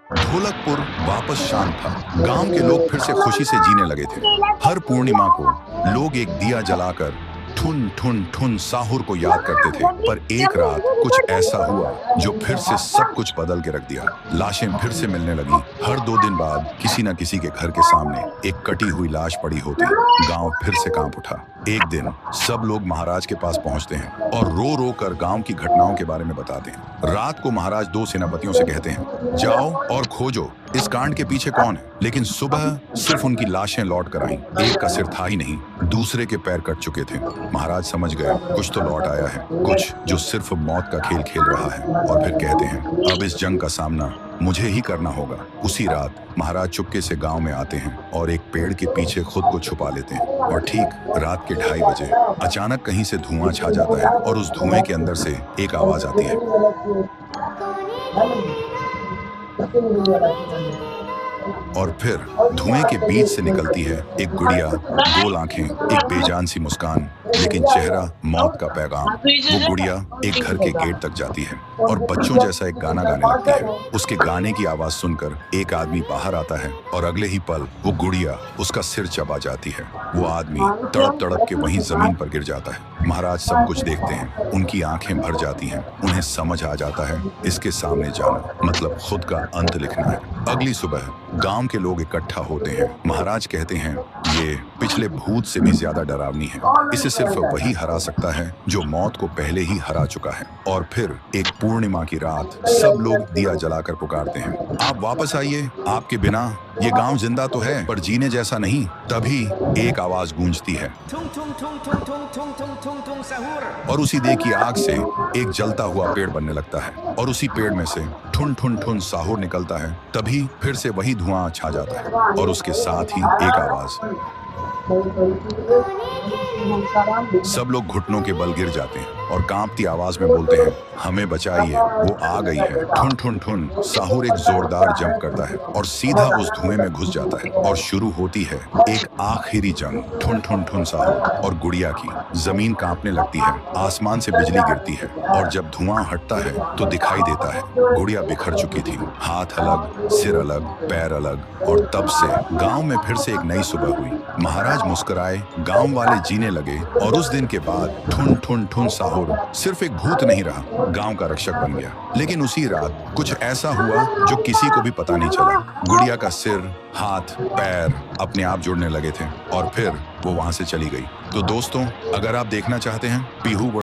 ढोलकपुर वापस शांत था। गांव के लोग फिर से खुशी से जीने लगे थे। हर पूर्णिमा को लोग एक दिया जलाकर ठुन ठुन ठुन साहुर को याद करते थे। पर एक रात कुछ ऐसा हुआ जो फिर से सब कुछ बदल के रख दिया। लाशें फिर से मिलने लगी। हर 2 दिन बाद किसी न किसी के घर के सामने एक कटी हुई लाश पड़ी होती। गांव फिर से कांप उठा। एक दिन सब लोग महाराज के पास पहुंचते हैं और रो रो कर गांव की घटनाओं के बारे में बताते हैं। रात को महाराज 2 सेनापतियों से कहते हैं, जाओ और खोजो इस कांड के पीछे कौन है। लेकिन सुबह सिर्फ उनकी लाशें लौट कर आईं। एक का सिर था ही नहीं, दूसरे के पैर कट चुके थे। महाराज समझ गए कुछ तो लौट आया है, कुछ जो सिर्फ मौत का खेल खेल रहा है। और फिर कहते हैं, अब इस जंग का सामना मुझे ही करना होगा। उसी रात महाराज चुपके से गांव में आते हैं और एक पेड़ के पीछे खुद को छुपा लेते हैं। और ठीक रात के 2:30 बजे अचानक कहीं से धुआं छा जाता है और उस धुएं के अंदर से एक आवाज आती है। और फिर धुएं के बीच से निकलती है एक गुड़िया, गोल आंखें, एक बेजान सी मुस्कान, लेकिन चेहरा मौत का पैगाम। वो गुड़िया एक घर के गेट तक जाती है और बच्चों जैसा एक गाना गाने लगती है। उसके गाने की आवाज सुनकर एक आदमी बाहर आता है और अगले ही पल वो गुड़िया उसका सिर चबा जाती है। वो आदमी तड़प तड़प के वहीं जमीन पर गिर जाता है। महाराज सब कुछ देखते हैं, उनकी आंखें भर जाती हैं। उन्हें समझ आ जाता है इसके सामने जाना मतलब खुद का अंत लिखना है। अगली सुबह गांव के लोग इकट्ठा होते हैं। महाराज कहते हैं, ये पिछले भूत से भी ज्यादा डरावनी है। इसे सिर्फ वही हरा सकता है जो मौत को पहले ही हरा चुका है। और फिर एक पूर्णिमा की रात सब लोग दिया जलाकर पुकारते हैं, आप वापस आइए, आपके बिना ये गांव जिंदा तो है पर जीने जैसा नहीं। तभी एक आवाज गूंजती है और उसी देह की आग से एक जलता हुआ पेड़ बनने लगता है और उसी पेड़ में से ठुन ठुन ठुन साहुर निकलता है। तभी फिर से वही धुआं छा जाता है और उसके साथ ही एक आवाज। सब लोग घुटनों के बल गिर जाते हैं और कांपती आवाज में बोलते हैं, हमें बचाइए, वो आ गई है। ठुन ठुन ठुन साहुर एक जोरदार जंप करता है और सीधा उस धुएं में घुस जाता है और शुरू होती है एक आखिरी जंग ठुन ठुन ठुन साहुर और गुड़िया की। जमीन कांपने लगती है, आसमान से बिजली गिरती है और जब धुआं हटता है तो दिखाई देता है गुड़िया बिखर चुकी थी, हाथ अलग, सिर अलग, पैर अलग। और तब से गांव में फिर से एक नई सुबह हुई। महाराज मुस्कुराए, गांव वाले जीने लगे और उस दिन के बाद ठुन ठुन ठुन साहुर सिर्फ एक भूत नहीं रहा, गांव का रक्षक बन गया। लेकिन उसी रात कुछ ऐसा हुआ जो किसी को भी पता नहीं चला। गुड़िया का सिर, हाथ, पैर अपने आप जुड़ने लगे थे और फिर वो वहां से चली गई। तो दोस्तों, अगर आप देखना चाहते हैं पीहू